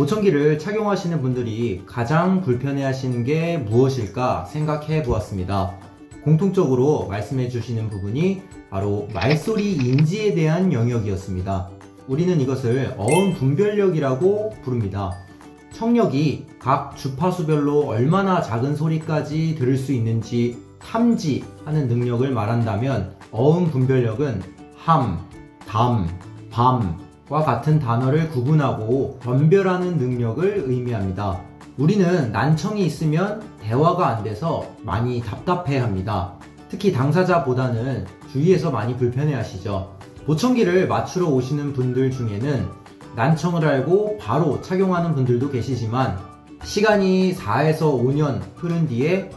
보청기를 착용하시는 분들이 가장 불편해하시는 게 무엇일까 생각해 보았습니다. 공통적으로 말씀해 주시는 부분이 바로 말소리 인지에 대한 영역이었습니다. 우리는 이것을 어음 분별력이라고 부릅니다. 청력이 각 주파수별로 얼마나 작은 소리까지 들을 수 있는지 탐지하는 능력을 말한다면 어음 분별력은 함, 담, 밤과 같은 단어를 구분하고 변별하는 능력을 의미합니다. 우리는 난청이 있으면 대화가 안 돼서 많이 답답해합니다. 특히 당사자보다는 주위에서 많이 불편해하시죠. 보청기를 맞추러 오시는 분들 중에는 난청을 알고 바로 착용하는 분들도 계시지만 시간이 4에서 5년 흐른 뒤에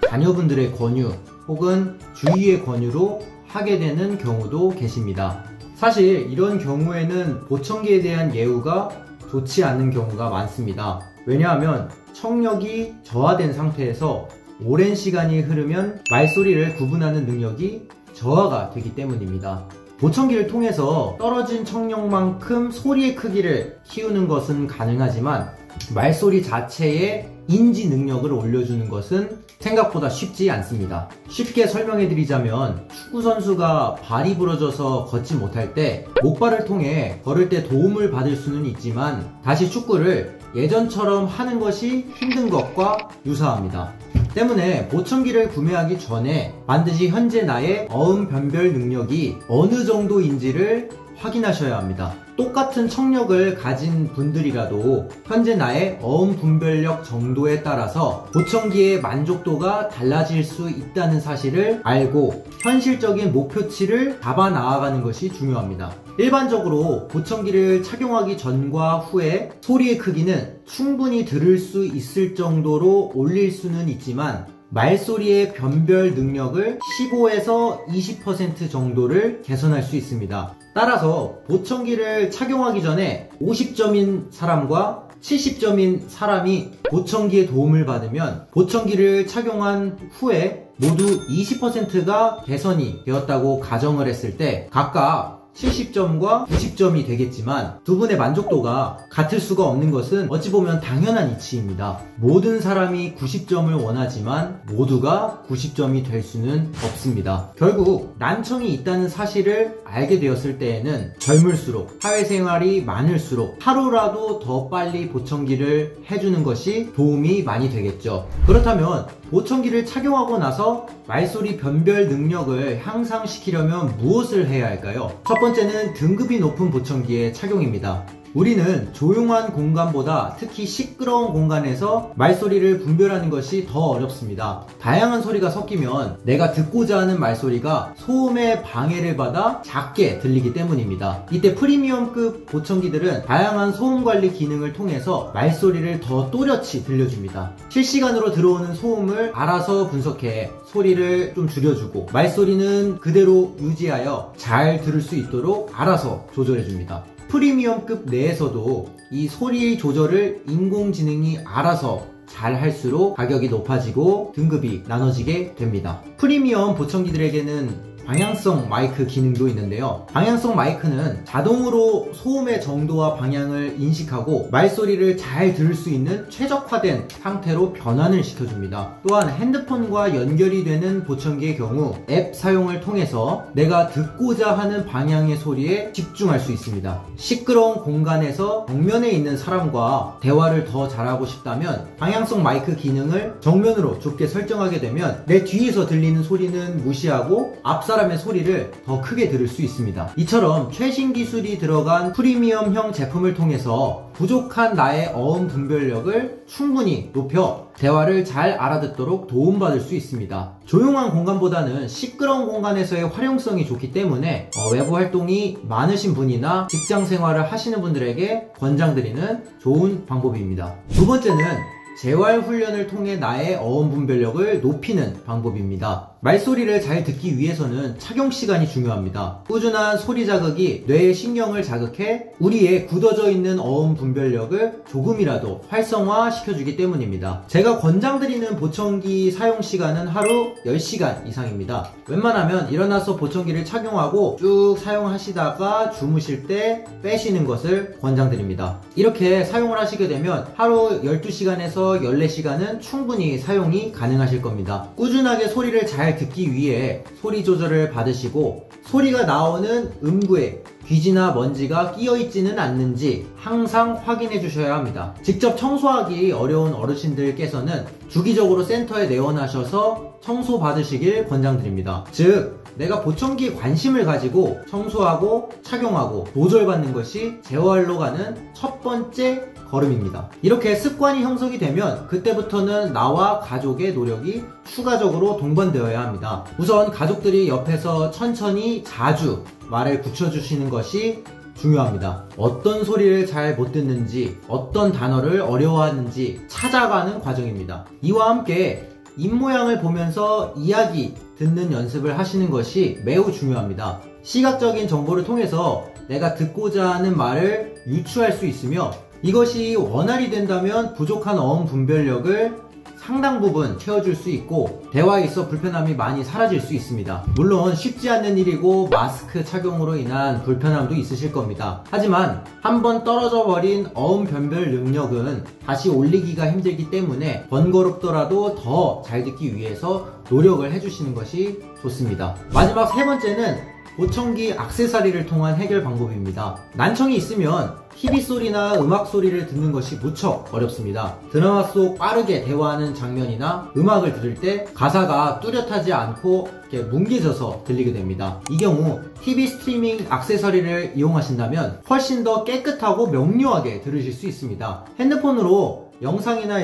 자녀분들의 권유 혹은 주위의 권유로 하게 되는 경우도 계십니다. 사실 이런 경우에는 보청기에 대한 예우가 좋지 않는 경우가 많습니다. 왜냐하면 청력이 저하된 상태에서 오랜 시간이 흐르면 말소리를 구분하는 능력이 저하가 되기 때문입니다. 보청기를 통해서 떨어진 청력만큼 소리의 크기를 키우는 것은 가능하지만 말소리 자체의 인지 능력을 올려주는 것은 생각보다 쉽지 않습니다. 쉽게 설명해 드리자면 축구선수가 발이 부러져서 걷지 못할 때 목발을 통해 걸을 때 도움을 받을 수는 있지만 다시 축구를 예전처럼 하는 것이 힘든 것과 유사합니다. 때문에 보청기를 구매하기 전에 반드시 현재 나의 어음 변별 능력이 어느 정도인지를 확인하셔야 합니다. 똑같은 청력을 가진 분들이라도 현재 나의 어음 분별력 정도에 따라서 보청기의 만족도가 달라질 수 있다는 사실을 알고 현실적인 목표치를 잡아 나아가는 것이 중요합니다. 일반적으로 보청기를 착용하기 전과 후에 소리의 크기는 충분히 들을 수 있을 정도로 올릴 수는 있지만 말소리의 변별 능력을 15에서 20% 정도를 개선할 수 있습니다. 따라서 보청기를 착용하기 전에 50점인 사람과 70점인 사람이 보청기의 도움을 받으면 보청기를 착용한 후에 모두 20%가 개선이 되었다고 가정을 했을 때 각각 70점과 90점이 되겠지만 두 분의 만족도가 같을 수가 없는 것은 어찌 보면 당연한 이치입니다. 모든 사람이 90점을 원하지만 모두가 90점이 될 수는 없습니다. 결국 난청이 있다는 사실을 알게 되었을 때에는 젊을수록 사회생활이 많을수록 하루라도 더 빨리 보청기를 해주는 것이 도움이 많이 되겠죠. 그렇다면 보청기를 착용하고 나서 말소리 변별 능력을 향상시키려면 무엇을 해야 할까요? 첫 번째는 등급이 높은 보청기의 착용입니다. 우리는 조용한 공간보다 특히 시끄러운 공간에서 말소리를 분별하는 것이 더 어렵습니다. 다양한 소리가 섞이면 내가 듣고자 하는 말소리가 소음의 방해를 받아 작게 들리기 때문입니다. 이때 프리미엄급 보청기들은 다양한 소음 관리 기능을 통해서 말소리를 더 또렷이 들려줍니다. 실시간으로 들어오는 소음을 알아서 분석해 소리를 좀 줄여주고 말소리는 그대로 유지하여 잘 들을 수 있도록 알아서 조절해줍니다. 프리미엄급 내에서도 이 소리 조절을 인공지능이 알아서 잘 할수록 가격이 높아지고 등급이 나눠지게 됩니다. 프리미엄 보청기들에게는 방향성 마이크 기능도 있는데요. 방향성 마이크는 자동으로 소음의 정도와 방향을 인식하고 말소리를 잘 들을 수 있는 최적화된 상태로 변환을 시켜줍니다. 또한 핸드폰과 연결이 되는 보청기의 경우 앱 사용을 통해서 내가 듣고자 하는 방향의 소리에 집중할 수 있습니다. 시끄러운 공간에서 정면에 있는 사람과 대화를 더 잘하고 싶다면 방향성 마이크 기능을 정면으로 좁게 설정하게 되면 내 뒤에서 들리는 소리는 무시하고 앞 사람의 소리를 더 크게 들을 수 있습니다. 이처럼 최신 기술이 들어간 프리미엄형 제품을 통해서 부족한 나의 어음 분별력을 충분히 높여 대화를 잘 알아듣도록 도움받을 수 있습니다. 조용한 공간보다는 시끄러운 공간에서의 활용성이 좋기 때문에 외부 활동이 많으신 분이나 직장 생활을 하시는 분들에게 권장드리는 좋은 방법입니다. 두 번째는 재활 훈련을 통해 나의 어음 분별력을 높이는 방법입니다. 말소리를 잘 듣기 위해서는 착용 시간이 중요합니다. 꾸준한 소리 자극이 뇌의 신경을 자극해 우리의 굳어져 있는 어음 분별력을 조금이라도 활성화 시켜주기 때문입니다. 제가 권장드리는 보청기 사용 시간은 하루 10시간 이상입니다. 웬만하면 일어나서 보청기를 착용하고 쭉 사용하시다가 주무실 때 빼시는 것을 권장드립니다. 이렇게 사용을 하시게 되면 하루 12시간에서 14시간은 충분히 사용이 가능하실 겁니다. 꾸준하게 소리를 잘 듣기 위해 소리 조절을 받으시고 소리가 나오는 음구에 귀지나 먼지가 끼어있지는 않는지 항상 확인해 주셔야 합니다. 직접 청소하기 어려운 어르신들께서는 주기적으로 센터에 내원하셔서 청소 받으시길 권장드립니다. 즉 내가 보청기에 관심을 가지고 청소하고 착용하고 조절받는 것이 재활로 가는 첫 번째 걸음입니다. 이렇게 습관이 형성이 되면 그때부터는 나와 가족의 노력이 추가적으로 동반되어야 합니다. 우선 가족들이 옆에서 천천히 자주 말을 붙여주시는 것이 중요합니다. 어떤 소리를 잘 못 듣는지, 어떤 단어를 어려워하는지 찾아가는 과정입니다. 이와 함께 입모양을 보면서 이야기 듣는 연습을 하시는 것이 매우 중요합니다. 시각적인 정보를 통해서 내가 듣고자 하는 말을 유추할 수 있으며 이것이 원활히 된다면 부족한 어음 분별력을 상당 부분 채워줄 수 있고 대화에 있어 불편함이 많이 사라질 수 있습니다. 물론 쉽지 않는 일이고 마스크 착용으로 인한 불편함도 있으실 겁니다. 하지만 한번 떨어져 버린 어음 변별 능력은 다시 올리기가 힘들기 때문에 번거롭더라도 더 잘 듣기 위해서 노력을 해주시는 것이 좋습니다. 마지막 세 번째는 보청기 액세서리를 통한 해결 방법입니다. 난청이 있으면 TV 소리나 음악 소리를 듣는 것이 무척 어렵습니다. 드라마 속 빠르게 대화하는 장면이나 음악을 들을 때 가사가 뚜렷하지 않고 이렇게 뭉개져서 들리게 됩니다. 이 경우 TV 스트리밍 액세서리를 이용하신다면 훨씬 더 깨끗하고 명료하게 들으실 수 있습니다. 핸드폰으로 영상이나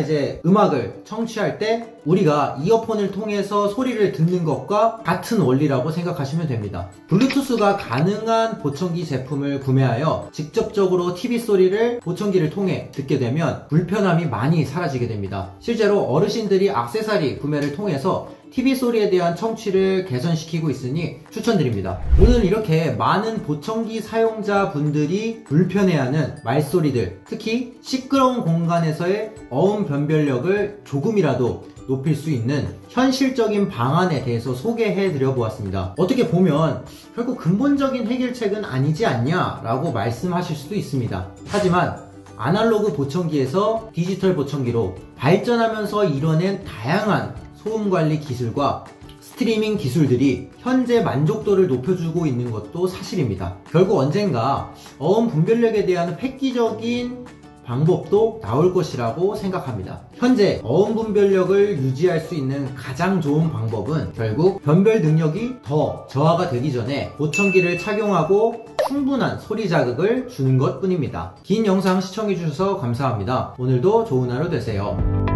음악을 청취할 때 우리가 이어폰을 통해서 소리를 듣는 것과 같은 원리라고 생각하시면 됩니다. 블루투스가 가능한 보청기 제품을 구매하여 직접적으로 TV 소리를 보청기를 통해 듣게 되면 불편함이 많이 사라지게 됩니다. 실제로 어르신들이 액세서리 구매를 통해서 TV 소리에 대한 청취를 개선시키고 있으니 추천드립니다. 오늘 이렇게 많은 보청기 사용자분들이 불편해하는 말소리들, 특히 시끄러운 공간에서의 어음 변별력을 조금이라도 높일 수 있는 현실적인 방안에 대해서 소개해 드려 보았습니다. 어떻게 보면 결국 근본적인 해결책은 아니지 않냐 라고 말씀하실 수도 있습니다. 하지만 아날로그 보청기에서 디지털 보청기로 발전하면서 이뤄낸 다양한 소음관리 기술과 스트리밍 기술들이 현재 만족도를 높여주고 있는 것도 사실입니다. 결국 언젠가 어음 분별력에 대한 획기적인 방법도 나올 것이라고 생각합니다. 현재 어음 분별력을 유지할 수 있는 가장 좋은 방법은 결국 변별 능력이 더 저하가 되기 전에 보청기를 착용하고 충분한 소리 자극을 주는 것 뿐입니다. 긴 영상 시청해주셔서 감사합니다. 오늘도 좋은 하루 되세요.